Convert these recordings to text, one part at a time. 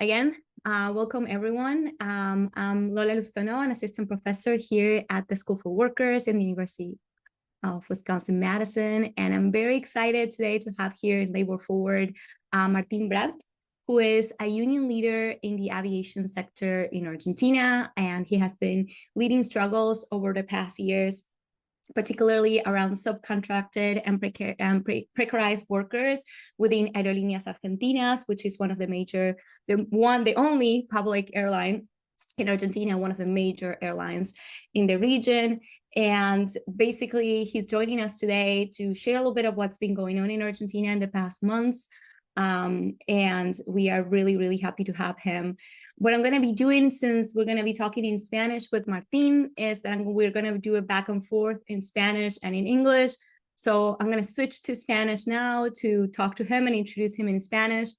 Again, welcome everyone. I'm Lola Loustaunau, an assistant professor here at the School for Workers in the University of Wisconsin-Madison, and I'm very excited today to have here in Labor Forward Martin Brat, who is a union leader in the aviation sector in Argentina, and he has been leading struggles over the past years, particularly around subcontracted and precarized workers within Aerolíneas Argentinas, which is one of the only public airline in Argentina, one of the major airlines in the region. And basically, he's joining us today to share a little bit of what's been going on in Argentina in the past months. And we are really, really happy to have him. What I'm going to be doing, since we're going to be talking in Spanish with Martin, is that we're going to do it back and forth in Spanish and in English. So I'm going to switch to Spanish now to talk to him and introduce him in Spanish.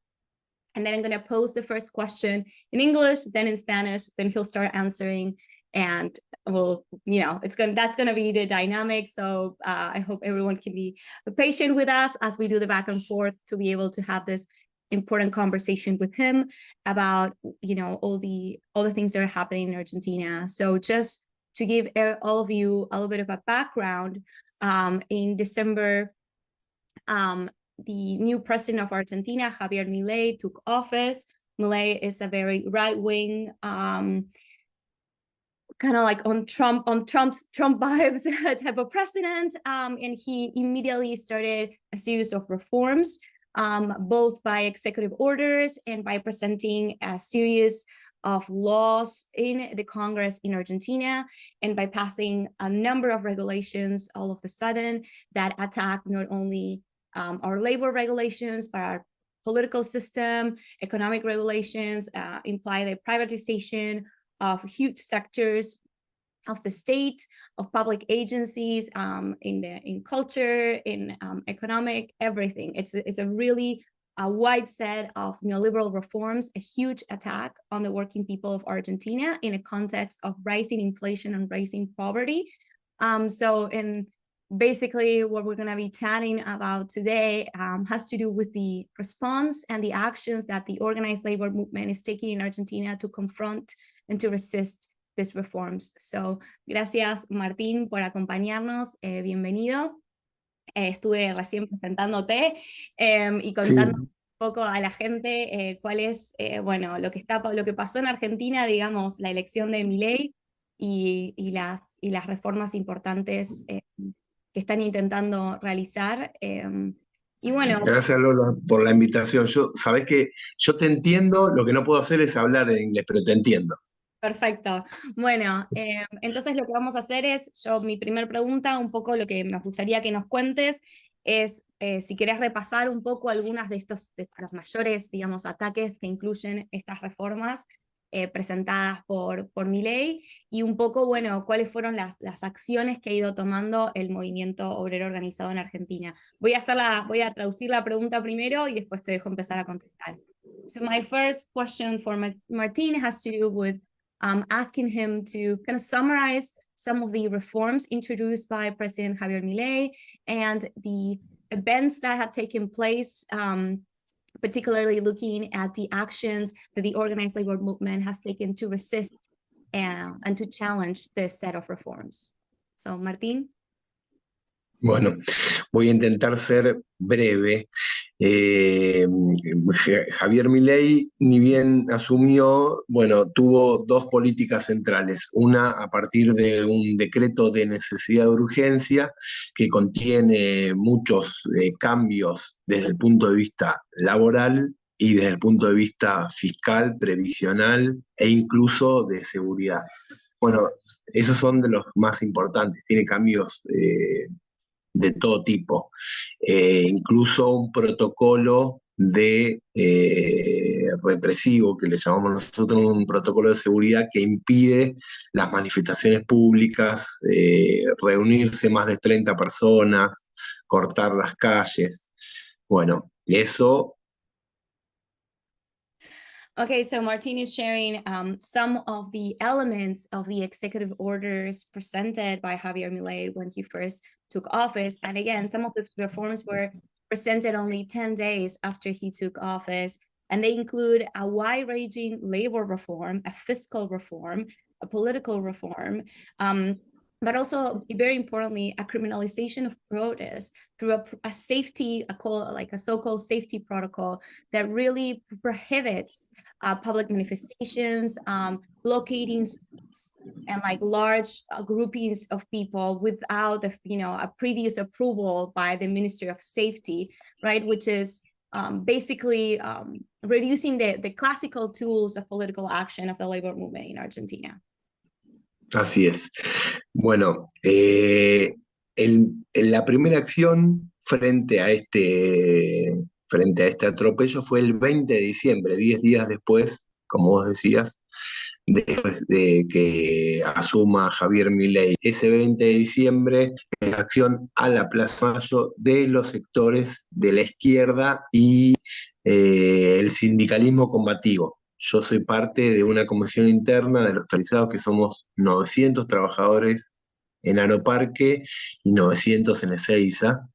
And then I'm going to pose the first question in English, then in Spanish, then he'll start answering. And well, that's going to be the dynamic. So I hope everyone can be patient with us as we do the back and forth to be able to have this important conversation with him about all the things that are happening in Argentina. So just to give all of you a little bit of a background, in December, the new president of Argentina, Javier Milei, took office. Milei is a very right-wing, kind of like on Trump vibes type of president, and he immediately started a series of reforms, both by executive orders and by presenting a series of laws in the Congress in Argentina, and by passing a number of regulations all of a sudden that attack not only our labor regulations, but our political system, economic regulations, imply the privatization of huge sectors of the state, of public agencies, in culture, in economic, everything. It's a really wide set of neoliberal reforms, a huge attack on the working people of Argentina in a context of rising inflation and rising poverty. Basically, what we're going to be chatting about today has to do with the response and the actions that the organized labor movement is taking in Argentina to confront and to resist these reforms. So, gracias, Martín, por acompañarnos. Bienvenido. Estuve recién presentándote y contando un poco a la gente cuál es, lo que pasó en Argentina, digamos, la elección de Milei y las reformas importantes que están intentando realizar. Y bueno. Gracias, Lola, por la invitación. Sabés que yo te entiendo, lo que no puedo hacer es hablar en inglés, pero te entiendo. Perfecto. Bueno, entonces lo que vamos a hacer es, mi primera pregunta, un poco lo que nos gustaría que nos cuentes, es si querés repasar un poco algunas de los mayores, digamos, ataques que incluyen estas reformas presentadas por Milei, y un poco, cuáles fueron las acciones que ha ido tomando el movimiento obrero organizado en Argentina. Voy a traducir la pregunta primero y después te dejo empezar a contestar. So my first question for Martin has to do with asking him to kind of summarize some of the reforms introduced by President Javier Milei and the events that have taken place, particularly looking at the actions that the organized labor movement has taken to resist and to challenge this set of reforms. So, Martín. Bueno, voy a intentar ser breve. Javier Milei, ni bien asumió, tuvo dos políticas centrales. Una a partir de un decreto de necesidad de urgencia que contiene muchos cambios desde el punto de vista laboral y desde el punto de vista fiscal, previsional e incluso de seguridad. Bueno, esos son de los más importantes. Tiene cambios de todo tipo, incluso un protocolo de represivo, que le llamamos nosotros un protocolo de seguridad que impide las manifestaciones públicas, reunirse más de 30 personas, cortar las calles. Bueno, eso. Okay, so Martin is sharing some of the elements of the executive orders presented by Javier Milei when he first took office. And again, some of the reforms were presented only 10 days after he took office. And they include a wide-ranging labor reform, a fiscal reform, a political reform, but also, very importantly, a criminalization of protest through a safety, a so-called safety protocol that really prohibits public manifestations, blockading streets, and like large groupings of people without a previous approval by the Ministry of Safety, right? Which is basically reducing the classical tools of political action of the labor movement in Argentina. Así es. Bueno, la primera acción frente a este atropello fue el 20 de diciembre, 10 días después, como vos decías, después de que asuma Javier Milei. Ese 20 de diciembre es la acción a la Plaza Mayo de los sectores de la izquierda y el sindicalismo combativo. Yo soy parte de una comisión interna de los talizados, que somos 900 trabajadores en Aeroparque y 900 en Ezeiza,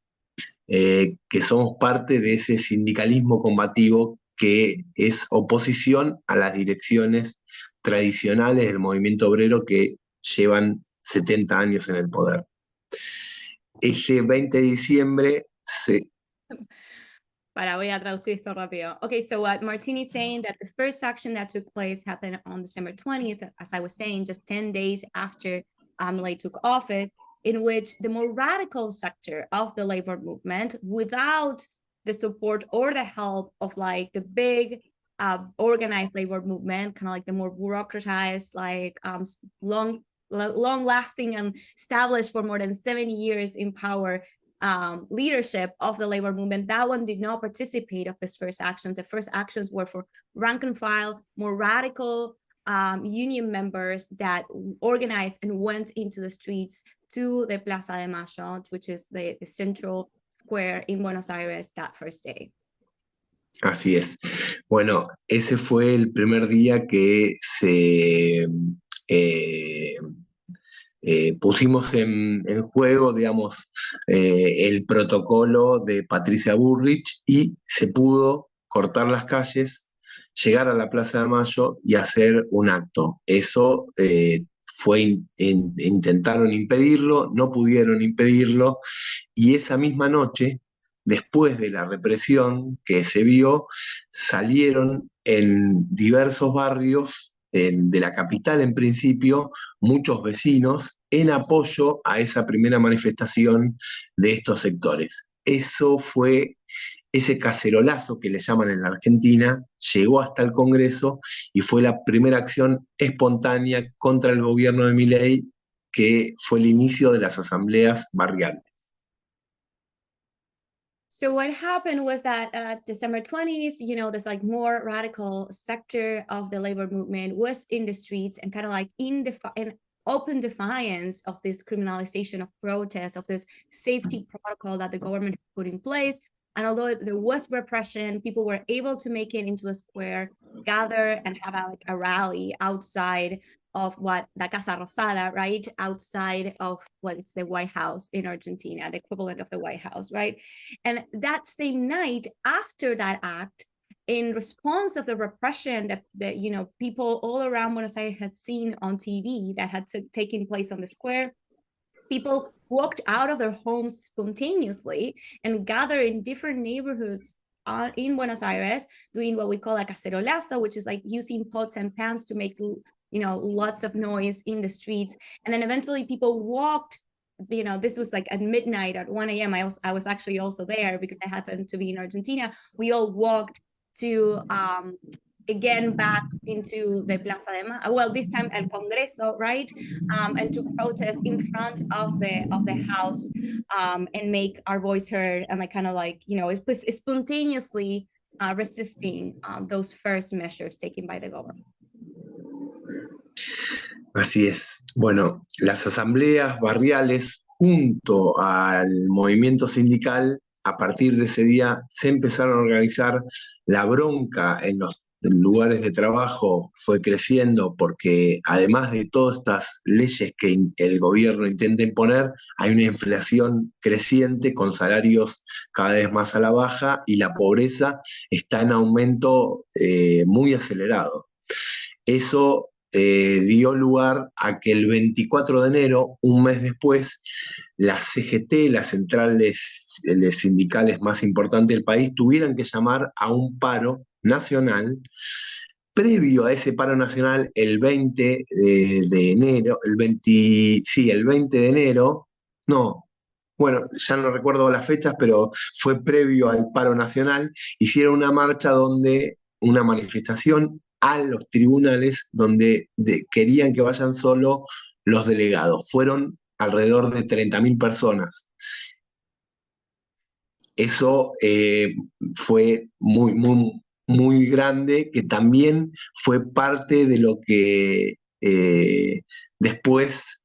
que somos parte de ese sindicalismo combativo que es oposición a las direcciones tradicionales del movimiento obrero que llevan 70 años en el poder. Ese 20 de diciembre se... Voy a traducir esto rápido. Okay, so what Martin is saying, that the first action that took place happened on December 20th, as I was saying, just 10 days after Milei took office, in which the more radical sector of the labor movement, without the support or the help of like the big organized labor movement, kind of like the more bureaucratized, like long-lasting and established for more than 70 years in power leadership of the labor movement, that one did not participate of this first actions. The first actions were for rank and file, more radical union members that organized and went into the streets to the Plaza de Mayo, which is the central square in Buenos Aires, that first day. Así es. Bueno, ese fue el primer día que se pusimos en juego, digamos, el protocolo de Patricia Bullrich, y se pudo cortar las calles, llegar a la Plaza de Mayo y hacer un acto. Eso intentaron impedirlo, no pudieron impedirlo, y esa misma noche, después de la represión que se vio, salieron en diversos barrios de la capital, en principio, muchos vecinos en apoyo a esa primera manifestación de estos sectores. Eso fue, ese cacerolazo que le llaman en la Argentina, llegó hasta el Congreso y fue la primera acción espontánea contra el gobierno de Milei, que fue el inicio de las asambleas barriales. So what happened was that December 20th, this like more radical sector of the labor movement was in the streets and kind of like in open defiance of this criminalization of protest, of this safety protocol that the government put in place. And although there was repression, people were able to make it into a square, gather and have a rally outside of what la Casa Rosada, right? Outside of it's the White House in Argentina, the equivalent of the White House, right? And that same night, after that act, in response of the repression that people all around Buenos Aires had seen on TV that had taken place on the square, people walked out of their homes spontaneously and gathered in different neighborhoods in Buenos Aires, doing what we call a cacerolazo, which is like using pots and pans to make lots of noise in the streets. And then eventually people walked, this was like at midnight, at 1 a.m. I was actually also there because I happened to be in Argentina. We all walked to again back into the Plaza de Mayo, well, this time El Congreso, right? And to protest in front of the house and make our voice heard, and like kind of like spontaneously resisting those first measures taken by the government. Así es. Bueno, las asambleas barriales junto al movimiento sindical, a partir de ese día se empezaron a organizar. La bronca en los lugares de trabajo fue creciendo porque además de todas estas leyes que el gobierno intenta imponer, hay una inflación creciente con salarios cada vez más a la baja y la pobreza está en aumento muy acelerado. Eso dio lugar a que el 24 de enero, un mes después, las CGT, las centrales sindicales más importantes del país, tuvieran que llamar a un paro nacional. Previo a ese paro nacional, el 20 de enero, el 20 de enero, no, bueno, ya no recuerdo las fechas, pero fue previo al paro nacional, hicieron una marcha una manifestación a los tribunales donde querían que vayan solo los delegados. Fueron alrededor de 30.000 personas. Eso fue muy grande, que también fue parte de lo que después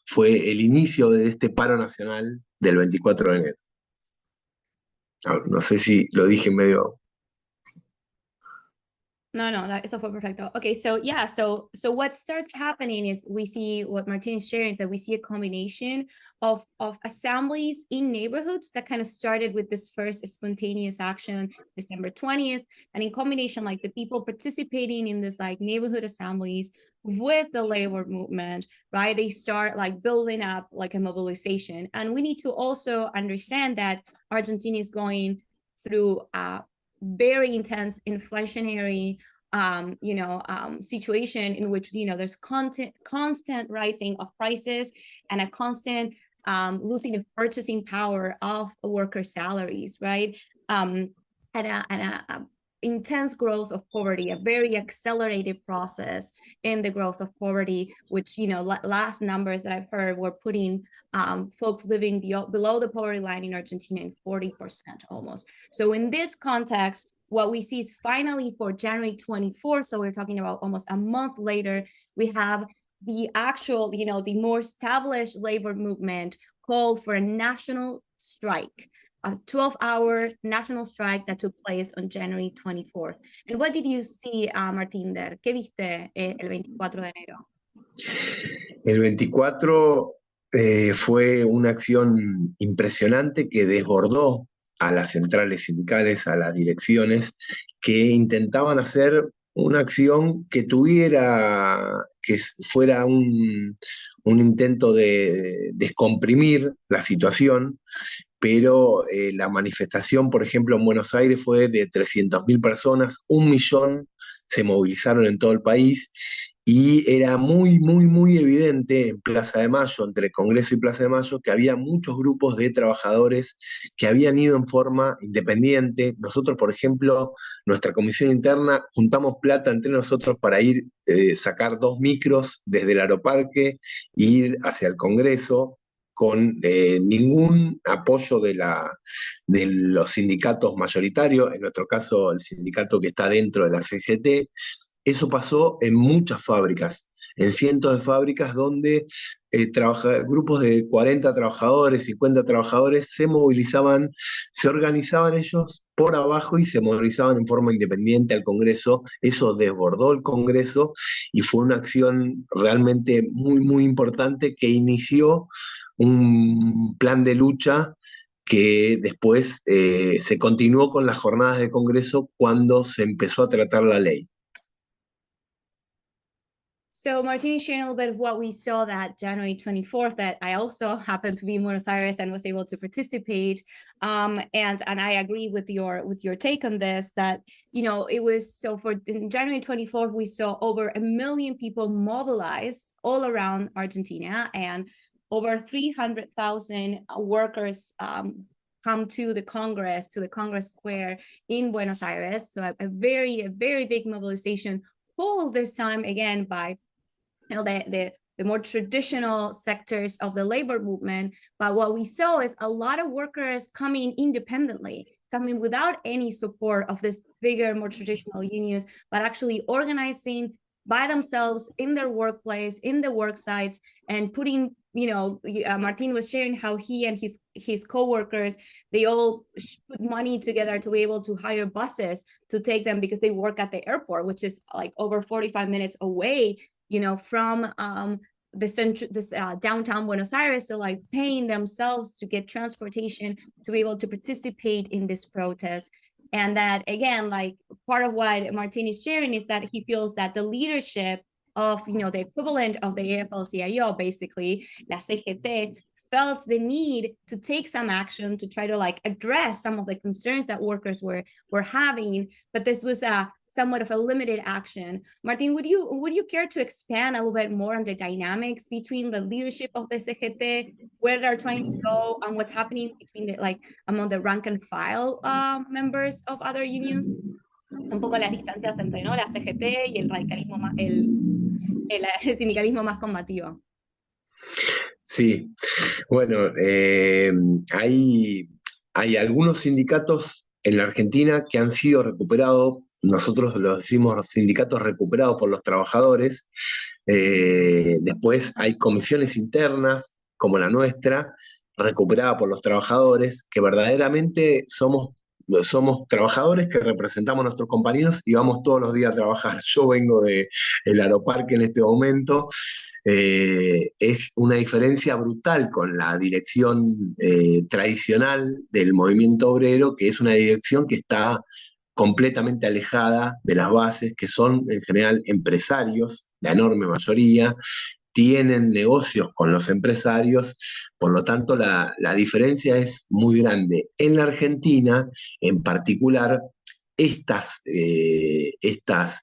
fue el inicio de este paro nacional del 24 de enero. No sé si lo dije medio... No, eso fue perfecto. Okay, so yeah, so what starts happening is we see what Martin is sharing is that we see a combination of assemblies in neighborhoods that kind of started with this first spontaneous action December 20th, and in combination, like the people participating in this like neighborhood assemblies with the labor movement, right? They start like building up like a mobilization, and we need to also understand that Argentina is going through very intense inflationary situation in which there's constant rising of prices and a constant losing of purchasing power of worker salaries, right? And a intense growth of poverty, a very accelerated process in the growth of poverty, which last numbers that I've heard were putting folks living below the poverty line in Argentina in 40% almost. So in this context, what we see is finally for January 24th, so we're talking about almost a month later, we have the actual, the more established labor movement called for a national strike, a 12-hour national strike that took place on January 24th. And what did you see, Martín, there? ¿Qué viste el 24 de enero? El 24 fue una acción impresionante que desbordó a las centrales sindicales, a las direcciones, que intentaban hacer una acción que fuera un intento de descomprimir la situación, pero la manifestación, por ejemplo, en Buenos Aires fue de 300.000 personas, 1 millón se movilizaron en todo el país, y era muy evidente en Plaza de Mayo, entre Congreso y Plaza de Mayo, que había muchos grupos de trabajadores que habían ido en forma independiente. Nosotros, por ejemplo, nuestra comisión interna, juntamos plata entre nosotros para ir sacar 2 micros desde el Aeroparque, ir hacia el Congreso, con ningún apoyo de los sindicatos mayoritarios, en nuestro caso el sindicato que está dentro de la CGT. Eso pasó en muchas fábricas, en cientos de fábricas donde grupos de 40 trabajadores, 50 trabajadores se movilizaban, se organizaban ellos por abajo y se movilizaban en forma independiente al Congreso. Eso desbordó el Congreso y fue una acción realmente muy importante que inició un plan de lucha que después se continuó con las jornadas de Congreso cuando se empezó a tratar la ley. So Martin is sharing a little bit of what we saw that January 24th, that I also happened to be in Buenos Aires and was able to participate. And I agree with your take on this, that, it was, so for January 24th, we saw over 1 million people mobilize all around Argentina, and over 300,000 workers come to the Congress Square in Buenos Aires. So a very big mobilization, pulled this time again by the more traditional sectors of the labor movement. But what we saw is a lot of workers coming independently, coming without any support of this bigger, more traditional unions, but actually organizing by themselves in their workplace, in the work sites, and putting Martin was sharing how he and his co-workers, they all put money together to be able to hire buses to take them because they work at the airport, which is like over 45 minutes away, from this downtown Buenos Aires. So like paying themselves to get transportation to be able to participate in this protest. And that, again, like part of what Martin is sharing is that he feels that the leadership of, the equivalent of the AFL-CIO, basically, la CGT, felt the need to take some action to try to like address some of the concerns that workers were having, but this was somewhat of a limited action. Martin, would you care to expand a little bit more on the dynamics between the leadership of the CGT, where they're trying to go, and what's happening between among the rank and file members of other unions? Un poco las distancias entre, ¿no?, la CGT y el radicalismo más, el sindicalismo más combativo. Sí, bueno, hay algunos sindicatos en la Argentina que han sido recuperados, nosotros los decimos sindicatos recuperados por los trabajadores. Después hay comisiones internas, como la nuestra, recuperada por los trabajadores, que verdaderamente somos trabajadores que representamos a nuestros compañeros y vamos todos los días a trabajar. Yo vengo del Aeroparque en este momento. Es una diferencia brutal con la dirección tradicional del movimiento obrero, que es una dirección que está completamente alejada de las bases, que son en general empresarios, la enorme mayoría, tienen negocios con los empresarios, por lo tanto la diferencia es muy grande. En la Argentina, en particular, estas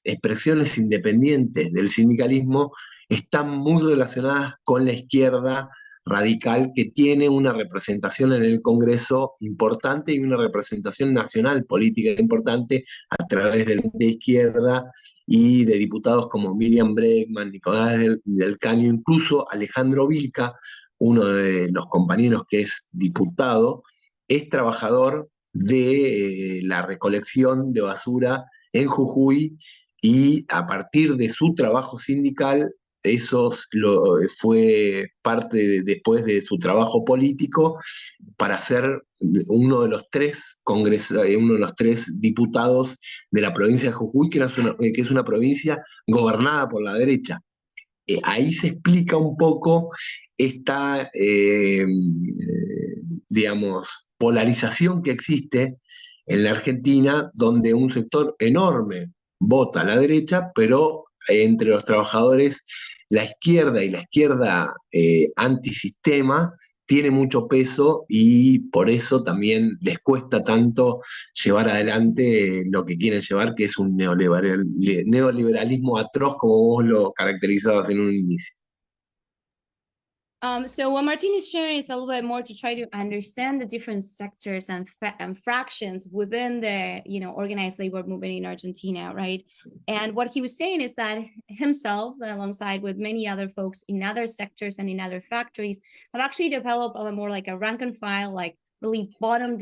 expresiones independientes del sindicalismo están muy relacionadas con la izquierda radical, que tiene una representación en el Congreso importante y una representación nacional política importante a través de izquierda y de diputados como Miriam Bregman, Nicolás del Caño, incluso Alejandro Vilca, uno de los compañeros que es diputado, es trabajador de la recolección de basura en Jujuy, y a partir de su trabajo sindical, eso fue parte después de su trabajo político para ser uno de los tres diputados de la provincia de Jujuy, que es una provincia gobernada por la derecha. Ahí se explica un poco esta, digamos, polarización que existe en la Argentina, donde un sector enorme vota a la derecha, pero entre los trabajadores la izquierda y la izquierda antisistema tiene mucho peso, y por eso también les cuesta tanto llevar adelante lo que quieren llevar, que es un neoliberalismo atroz, como vos lo caracterizabas en un inicio. So what Martin is sharing is a little bit more to try to understand the different sectors and fractions within the, organized labor movement in Argentina, right? And what he was saying is that himself, alongside with many other folks in other sectors and in other factories, have actually developed a more like a rank and file, like really bottom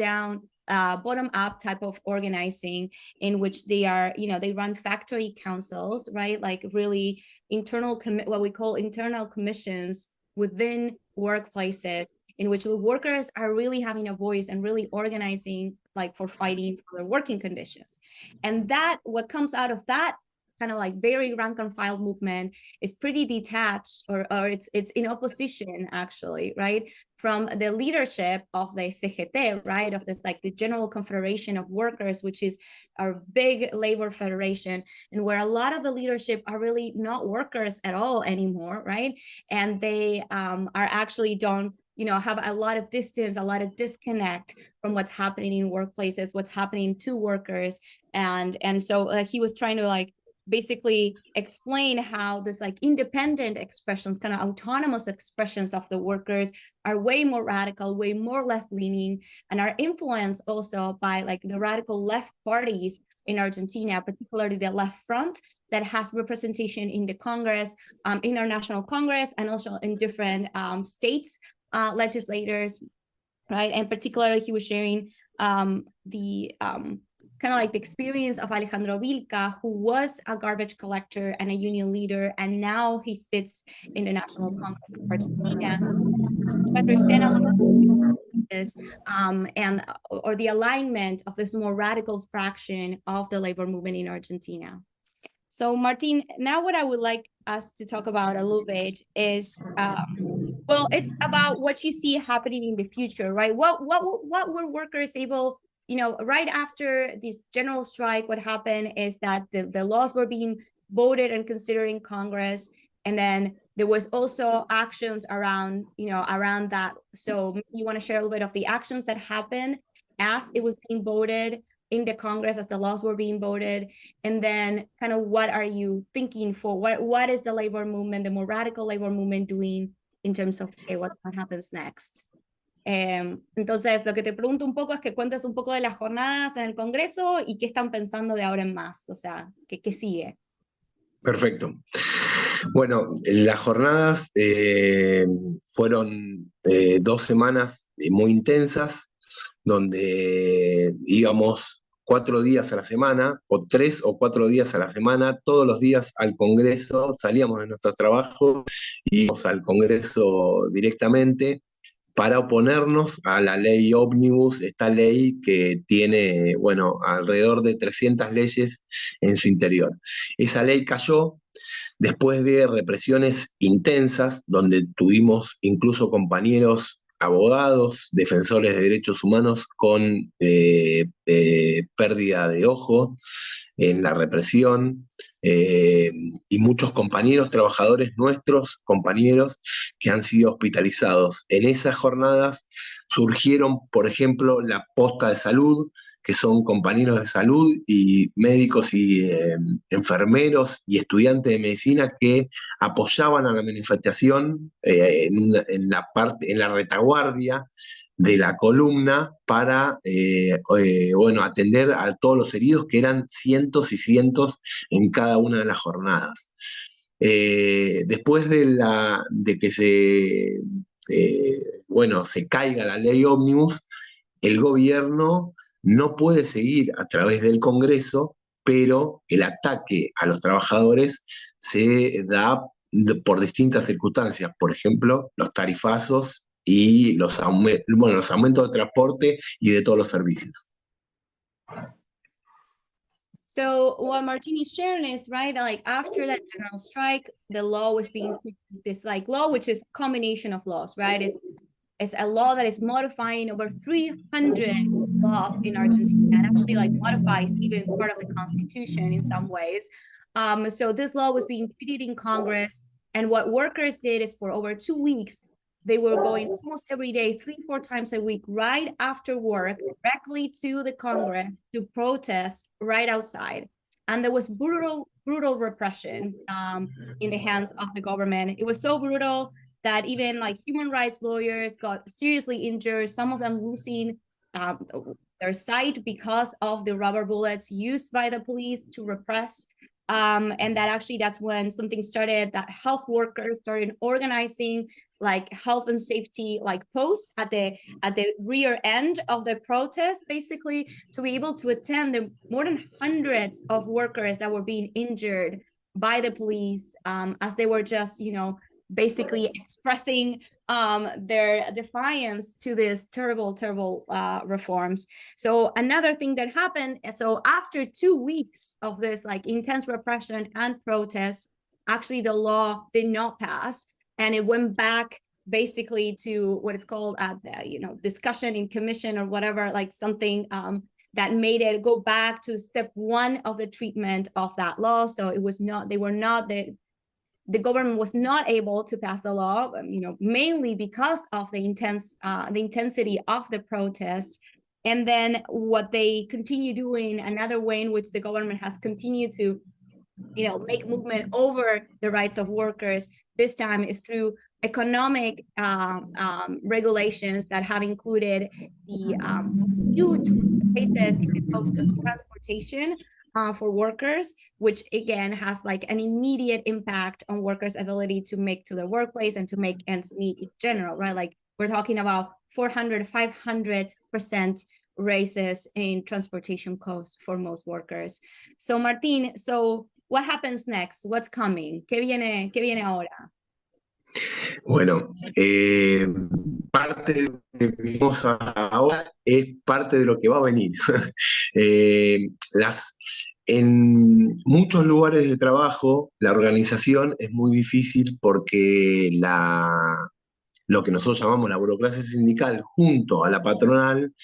up type of organizing, in which they are, they run factory councils, right? Like really what we call internal commissions within workplaces, in which the workers are really having a voice and really organizing, like for fighting for their working conditions. And that what comes out of that kind of like very rank and file movement is pretty detached, or it's in opposition, actually, right, from the leadership of the CGT, right, of this like the General Confederation of Workers, which is our big labor federation, and where a lot of the leadership are really not workers at all anymore, right? And they are actually don't, have a lot of distance, a lot of disconnect from what's happening in workplaces, what's happening to workers. And so he was trying to like basically explain how this like independent expressions, kind of autonomous expressions of the workers are way more radical, way more left-leaning, and are influenced also by like the radical left parties in Argentina, particularly the Left Front, that has representation in the Congress, International Congress, and also in different states legislators, right? And particularly he was sharing kind of like the experience of Alejandro Vilca, who was a garbage collector and a union leader, and now he sits in the National Congress of Argentina, to understand a little bit this and or the alignment of this more radical fraction of the labor movement in Argentina. So Martin, now what I would like us to talk about a little bit is, well, it's about what you see happening in the future, right? What were workers able, you know, right after this general strike, what happened is that the laws were being voted and considered in Congress, and then there was also actions around, you know, around that. So you want to share a little bit of the actions that happened as it was being voted in the Congress, as the laws were being voted, and then kind of what are you thinking for, what is the labor movement, the more radical labor movement doing in terms of, okay, what happens next? Entonces, lo que te pregunto un poco es que cuentes un poco de las jornadas en el Congreso y qué están pensando de ahora en más, o sea, qué sigue. Perfecto. Bueno, las jornadas fueron 2 semanas muy intensas, donde íbamos 4 días a la semana, o 3 o 4 días a la semana, todos los días al Congreso, salíamos de nuestro trabajo y íbamos al Congreso directamente para oponernos a la ley ómnibus, esta ley que tiene, bueno, alrededor de 300 leyes en su interior. Esa ley cayó después de represiones intensas, donde tuvimos incluso compañeros abogados, defensores de derechos humanos con pérdida de ojo en la represión, y muchos compañeros, trabajadores nuestros, compañeros que han sido hospitalizados. En esas jornadas surgieron, por ejemplo, la posta de salud, que son compañeros de salud y médicos y enfermeros y estudiantes de medicina que apoyaban a la manifestación en la retaguardia de la columna para bueno, atender a todos los heridos, que eran cientos y cientos en cada una de las jornadas. Después de que bueno, se caiga la ley ómnibus, el gobierno no puede seguir a través del Congreso, pero el ataque a los trabajadores se da por distintas circunstancias, por ejemplo, los tarifazos y los aumentos de transporte y de todos los servicios. So what Martin is sharing is, right, like after that general strike, the law was being, this like law, which is a combination of laws, right? It's a law that is modifying over 300 laws in Argentina, and actually like modifies even part of the constitution in some ways. So this law was being treated in Congress, and what workers did is for over 2 weeks, they were going almost every day, 3-4 times a week, right after work, directly to the Congress to protest right outside. And there was brutal repression in the hands of the government. It was so brutal that even like human rights lawyers got seriously injured, some of them losing their sight because of the rubber bullets used by the police to repress. And that's when something started, that health workers started organizing like health and safety like posts at the rear end of the protest, basically to be able to attend the more than hundreds of workers that were being injured by the police as they were just, you know, basically expressing their defiance to these terrible reforms. So another thing that happened, so after 2 weeks of this like intense repression and protest, actually the law did not pass, and it went back basically to what is called discussion in commission or whatever, like something that made it go back to step 1 of the treatment of that law. So it was not, the government was not able to pass the law, mainly because of the intensity of the protest. And then what they continue doing, another way in which the government has continued to, make movement over the rights of workers, this time is through economic regulations that have included the huge cases it imposes transportation for workers, which again has like an immediate impact on workers' ability to make to the workplace and to make ends meet in general, right? Like we're talking about 400, 500% raises in transportation costs for most workers. So Martin, so what happens next? What's coming? ¿Qué viene ahora? Bueno, parte de lo que vimos ahora es parte de lo que va a venir. Eh, en muchos lugares de trabajo, la organización es muy difícil porque lo que nosotros llamamos la burocracia sindical junto a la patronal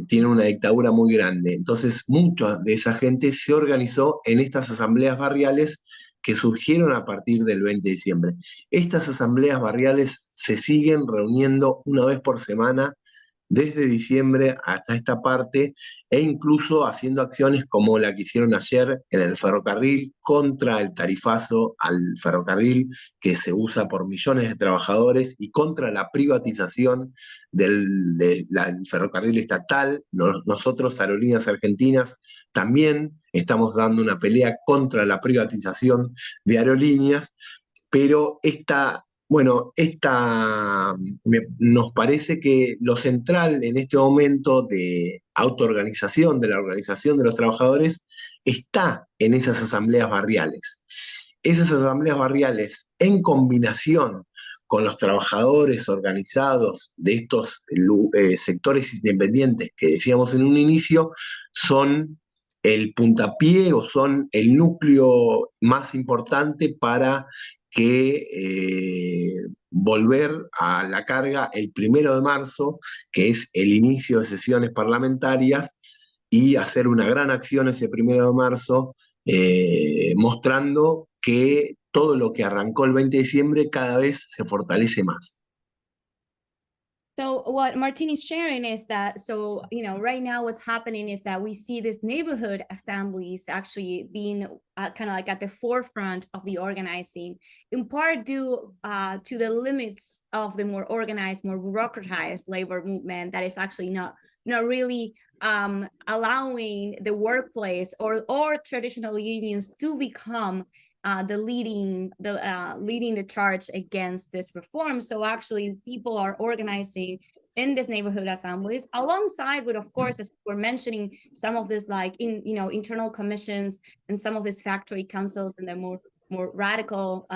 tiene una dictadura muy grande. Entonces, mucha de esa gente se organizó en estas asambleas barriales que surgieron a partir del 20 de diciembre. Estas asambleas barriales se siguen reuniendo una vez por semana desde diciembre hasta esta parte, e incluso haciendo acciones como la que hicieron ayer en el ferrocarril contra el tarifazo al ferrocarril que se usa por millones de trabajadores y contra la privatización del ferrocarril estatal. Nosotros, Aerolíneas Argentinas, también estamos dando una pelea contra la privatización de aerolíneas, pero nos parece que lo central en este momento de autoorganización, de la organización de los trabajadores, está en esas asambleas barriales. Esas asambleas barriales, en combinación con los trabajadores organizados de estos sectores independientes que decíamos en un inicio, son el puntapié o son el núcleo más importante para volver a la carga el 1 de marzo, que es el inicio de sesiones parlamentarias, y hacer una gran acción ese 1 de marzo, mostrando que todo lo que arrancó el 20 de diciembre cada vez se fortalece más. So what Martin is sharing is that, so, right now what's happening is that we see these neighborhood assemblies actually being kind of like at the forefront of the organizing, in part due to the limits of the more organized, more bureaucratized labor movement that is actually not really allowing the workplace or traditional unions to become leading the charge against this reform. So actually people are organizing in these neighborhood assemblies alongside with, of course, as we're mentioning, some of this internal commissions and some of these factory councils and the more radical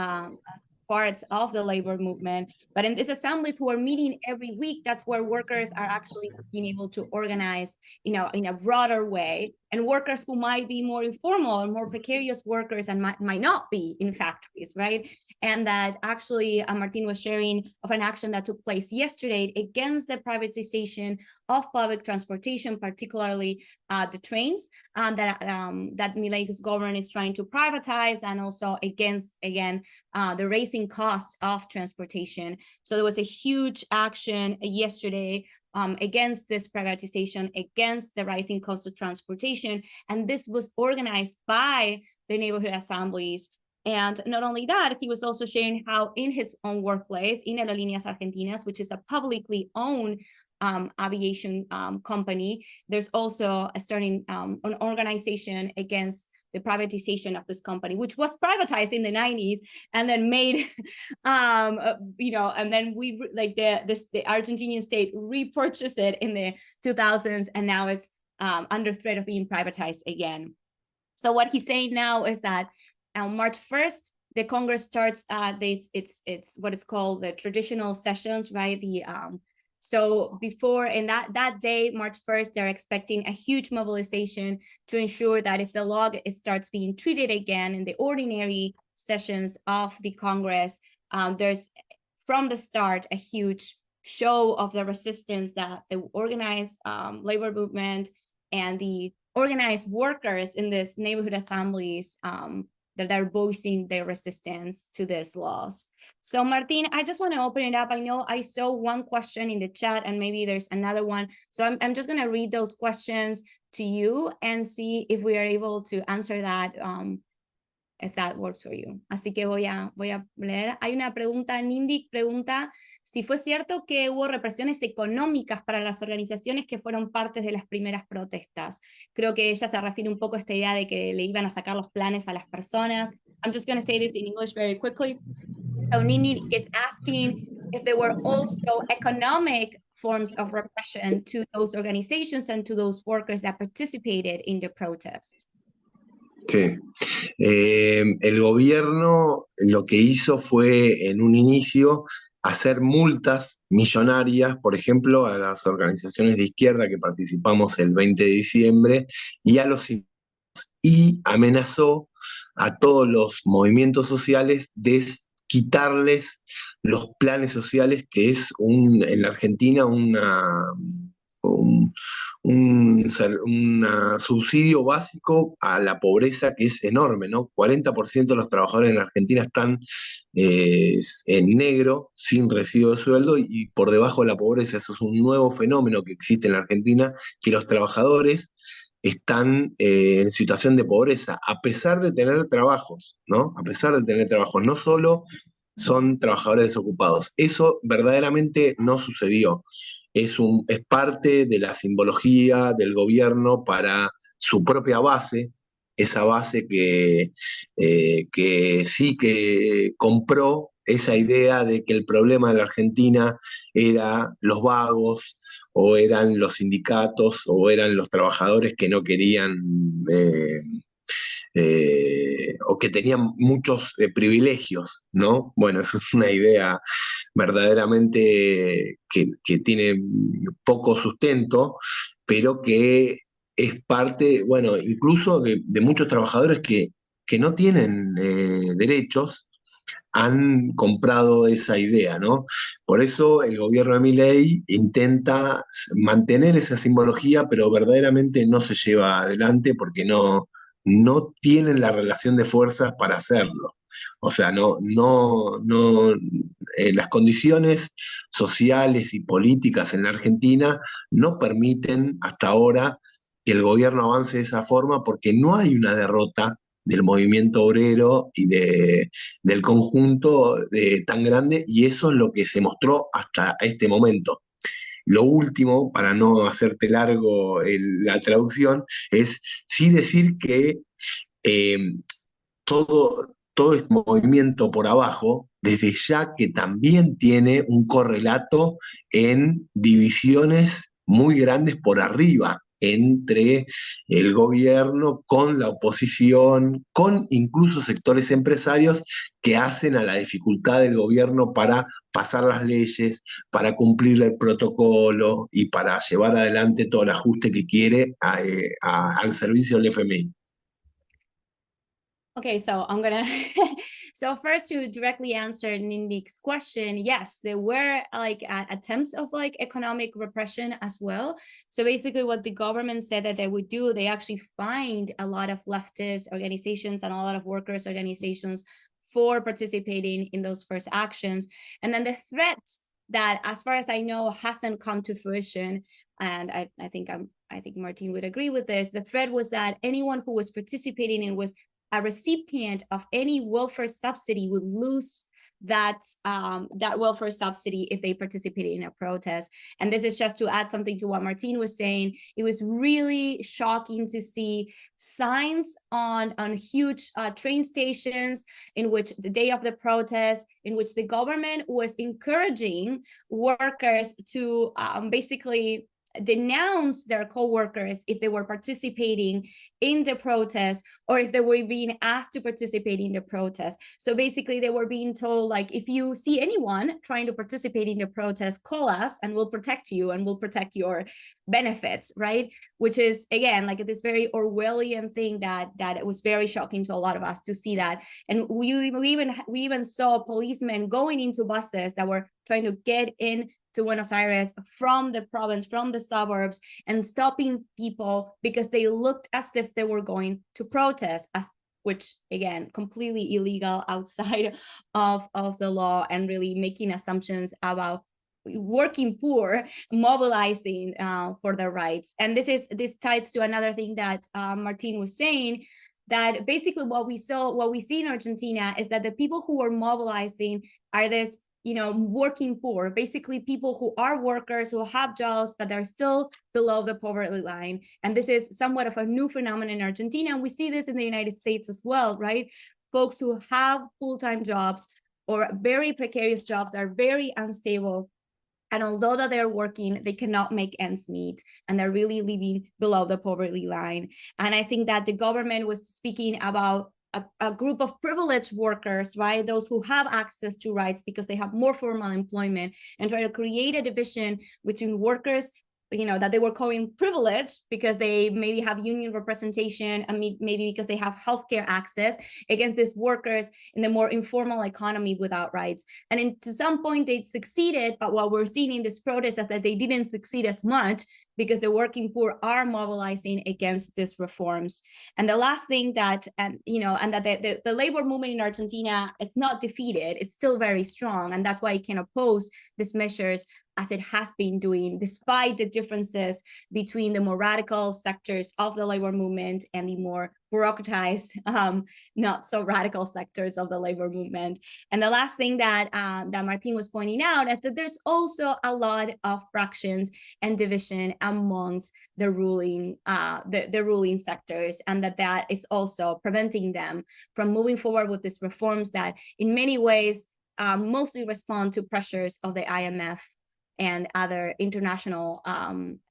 parts of the labor movement. But in these assemblies who are meeting every week, that's where workers are actually being able to organize, in a broader way. And workers who might be more informal and more precarious workers and might not be in factories, right? And that actually Martin was sharing of an action that took place yesterday against the privatization of public transportation, particularly the trains that Milei's government is trying to privatize, and also against, again, the raising cost of transportation. So there was a huge action yesterday against this privatization, against the rising cost of transportation. And this was organized by the neighborhood assemblies. And not only that, he was also sharing how in his own workplace, in Aerolíneas Argentinas, which is a publicly owned aviation company, there's also starting an organization against the privatization of this company, which was privatized in the 90s and then made, and then the Argentinian state repurchased it in the 2000s, and now it's under threat of being privatized again. So what he's saying now is that on March 1st, the Congress starts it's what is called the traditional sessions, right? So before, and that day, March 1st, they're expecting a huge mobilization to ensure that if the law starts being treated again in the ordinary sessions of the Congress, there's from the start a huge show of the resistance that the organized labor movement and the organized workers in these neighborhood assemblies that are voicing their resistance to these laws. So Martin, I just want to open it up. I know I saw one question in the chat and maybe there's another one. So I'm just going to read those questions to you and see if we are able to answer that, if that works for you. Así que voy a leer. Hay una pregunta, Nindy pregunta si fue cierto que hubo represiones económicas para las organizaciones que fueron partes de las primeras protestas. Creo que ella se refiere un poco a esta idea de que le iban a sacar los planes a las personas. I'm just going to say this in English very quickly. So Nini is asking if there were also economic forms of repression to those organizations and to those workers that participated in the protest. Sí. El gobierno lo que hizo fue en un inicio hacer multas millonarias, por ejemplo, a las organizaciones de izquierda que participamos el 20 de diciembre y a los y amenazó a todos los movimientos sociales de quitarles los planes sociales, que es en la Argentina un, un subsidio básico a la pobreza que es enorme, ¿no? 40% de los trabajadores en la Argentina están en negro, sin recibo de sueldo y por debajo de la pobreza. Eso es un nuevo fenómeno que existe en la Argentina, que los trabajadores están en situación de pobreza, a pesar de tener trabajos, ¿no? A pesar de tener trabajos, no solo son trabajadores desocupados. Eso verdaderamente no sucedió. Es parte de la simbología del gobierno para su propia base, esa base que sí que compró esa idea de que el problema de la Argentina era los vagos, o eran los sindicatos, o eran los trabajadores que no querían o que tenían muchos privilegios, ¿no? Bueno, eso es una idea verdaderamente que tiene poco sustento, pero que es parte, bueno, incluso de muchos trabajadores que no tienen derechos, han comprado esa idea, ¿no? Por eso el gobierno de Milei intenta mantener esa simbología, pero verdaderamente no se lleva adelante porque no tienen la relación de fuerzas para hacerlo. O sea, las condiciones sociales y políticas en la Argentina no permiten hasta ahora que el gobierno avance de esa forma porque no hay una derrota del movimiento obrero y del conjunto tan grande, y eso es lo que se mostró hasta este momento. Lo último, para no hacerte largo la traducción, es sí decir que eh, todo este movimiento por abajo, desde ya que también tiene un correlato en divisiones muy grandes por arriba entre el gobierno con la oposición, con incluso sectores empresarios que hacen a la dificultad del gobierno para pasar las leyes, para cumplir el protocolo y para llevar adelante todo el ajuste que quiere al servicio del FMI. Okay, so I'm gonna so first to directly answer Nindik's question, yes, there were like attempts of like economic repression as well. So basically what the government said that they would do, they actually fined a lot of leftist organizations and a lot of workers organizations for participating in those first actions. And then the threat that, as far as I know, hasn't come to fruition, and I think Martin would agree with this, the threat was that anyone who was participating in was a recipient of any welfare subsidy would lose that welfare subsidy if they participated in a protest. And this is just to add something to what Martin was saying. It was really shocking to see signs on huge train stations in which the day of the protest, in which the government was encouraging workers to basically denounce their co-workers if they were participating in the protest or if they were being asked to participate in the protest. So basically they were being told, like, if you see anyone trying to participate in the protest, call us and we'll protect you and we'll protect your benefits, right? Which is, again, like this very Orwellian thing that it was very shocking to a lot of us to see that. And we even saw policemen going into buses that were trying to get in to Buenos Aires from the province, from the suburbs, and stopping people because they looked as if they were going to protest, which, again, completely illegal outside of the law, and really making assumptions about working poor mobilizing for their rights. And this ties to another thing that Martin was saying, that basically what we see in Argentina is that the people who are mobilizing are this, working poor, basically people who are workers, who have jobs, but they're still below the poverty line. And this is somewhat of a new phenomenon in Argentina. And we see this in the United States as well, right? Folks who have full-time jobs or very precarious jobs are very unstable And although that they're working, they cannot make ends meet, and they're really living below the poverty line. And I think that the government was speaking about a group of privileged workers, right? Those who have access to rights because they have more formal employment, and try to create a division between workers, you know, that they were calling privileged because they maybe have union representation, and maybe because they have healthcare access, against these workers in the more informal economy without rights. And to some point they succeeded, but what we're seeing in this protest is that they didn't succeed as much, because the working poor are mobilizing against these reforms. And the last thing that, you know, and that the labor movement in Argentina, it's not defeated, it's still very strong, and that's why it can oppose these measures as it has been doing, despite the differences between the more radical sectors of the labor movement and the more bureaucratized, not so radical sectors of the labor movement. And the last thing that that Martin was pointing out is that there's also a lot of fractions and division amongst the ruling sectors, and that is also preventing them from moving forward with these reforms that in many ways mostly respond to pressures of the IMF and other international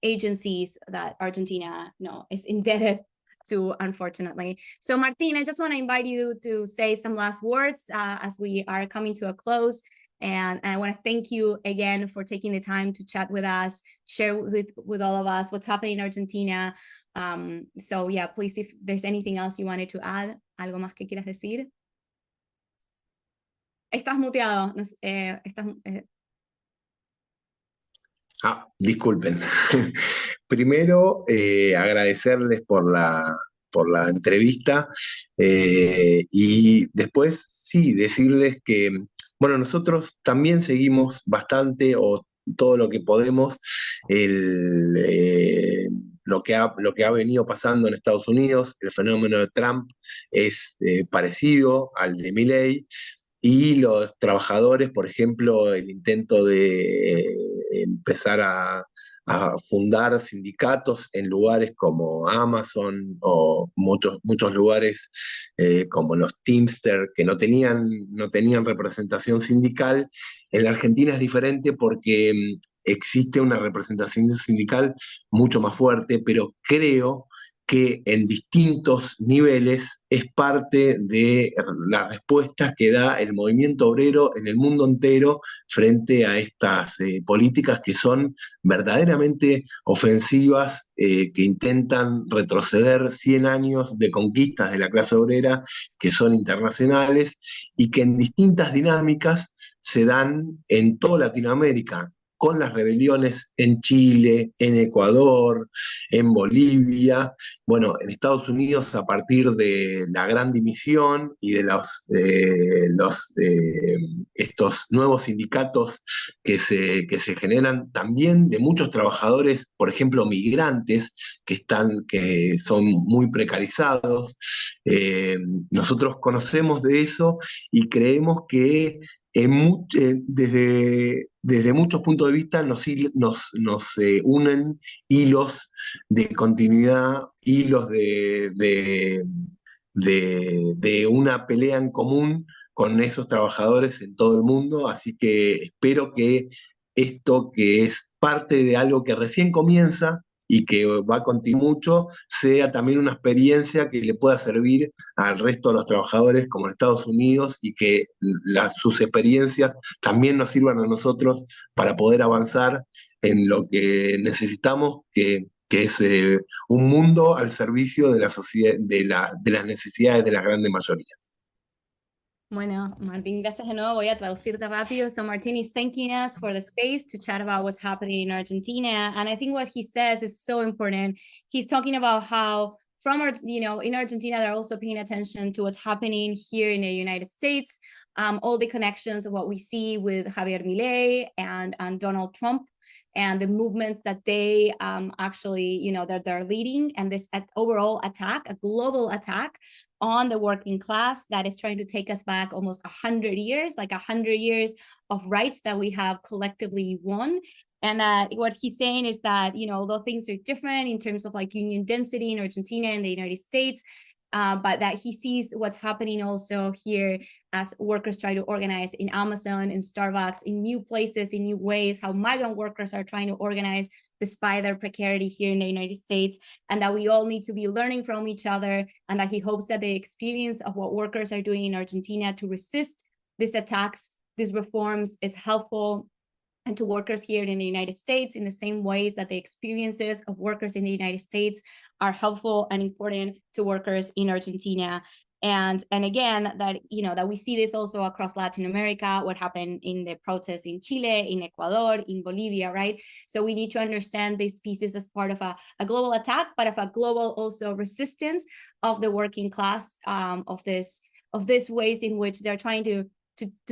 agencies that Argentina, you know, is indebted to, unfortunately. So Martin, I just want to invite you to say some last words as we are coming to a close. And I want to thank you again for taking the time to chat with us, share with all of us what's happening in Argentina. So yeah, please, if there's anything else you wanted to add, algo más que quieras decir. Estás muteado. Disculpen. Primero, agradecerles por la entrevista, y después, sí, decirles que, bueno, nosotros también seguimos bastante, o todo lo que podemos, lo que ha venido pasando en Estados Unidos. El fenómeno de Trump es parecido al de Milei. Y los trabajadores, por ejemplo, el intento de empezar a fundar sindicatos en lugares como Amazon, o muchos lugares como los Teamster, que no tenían representación sindical. En la Argentina es diferente porque existe una representación sindical mucho más fuerte, pero creo que en distintos niveles es parte de las respuestas que da el movimiento obrero en el mundo entero frente a estas políticas que son verdaderamente ofensivas, que intentan retroceder 100 años de conquistas de la clase obrera, que son internacionales y que en distintas dinámicas se dan en toda Latinoamérica, con las rebeliones en Chile, en Ecuador, en Bolivia. Bueno, en Estados Unidos, a partir de la Gran Dimisión y de estos nuevos sindicatos que se generan, también de muchos trabajadores, por ejemplo, migrantes, que son muy precarizados. Nosotros conocemos de eso y creemos que desde muchos puntos de vista nos unen hilos de continuidad, hilos de una pelea en común con esos trabajadores en todo el mundo. Así que espero que esto, que es parte de algo que recién comienza y que va a continuar mucho, sea también una experiencia que le pueda servir al resto de los trabajadores como en Estados Unidos, y que sus experiencias también nos sirvan a nosotros para poder avanzar en lo que necesitamos, que es un mundo al servicio de la sociedad, de las necesidades de las grandes mayorías. Bueno, Martin, gracias de nuevo. Voy a traducirte rápido. So Martin is thanking us for the space to chat about what's happening in Argentina. And I think what he says is so important. He's talking about how in Argentina, they're also paying attention to what's happening here in the United States, all the connections of what we see with Javier Milei and Donald Trump, and the movements that they actually, that they're leading, and this overall attack, a global attack on the working class that is trying to take us back almost 100 years, like 100 years of rights that we have collectively won. And what he's saying is that, although things are different in terms of like union density in Argentina and the United States, but that he sees what's happening also here as workers try to organize in Amazon, in Starbucks, in new places, in new ways, how migrant workers are trying to organize despite their precarity here in the United States, and that we all need to be learning from each other, and that he hopes that the experience of what workers are doing in Argentina to resist these attacks, these reforms, is helpful and to workers here in the United States in the same ways that the experiences of workers in the United States are helpful and important to workers in Argentina. And again, that, you know, that we see this also across Latin America, what happened in the protests in Chile, in Ecuador, in Bolivia, right? So we need to understand these pieces as part of a global attack, but of a global also resistance of the working class, of this ways in which they're trying to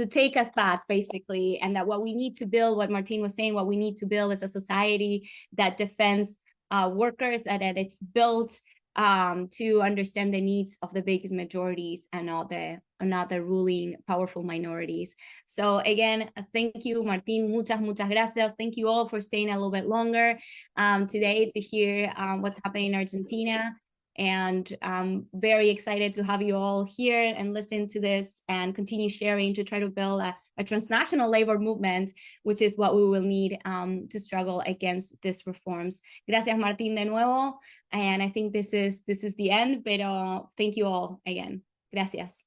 take us back, basically, and that what we need to build, what Martin was saying, what we need to build is a society that defends workers, that it's built to understand the needs of the biggest majorities and not the ruling powerful minorities. So again, thank you, Martin, muchas gracias. Thank you all for staying a little bit longer today to hear what's happening in Argentina. And I'm very excited to have you all here and listen to this and continue sharing to try to build a transnational labor movement, which is what we will need to struggle against these reforms. Gracias, Martín, de nuevo. And I think this is the end, pero thank you all again. Gracias.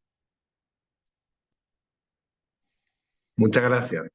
Muchas gracias.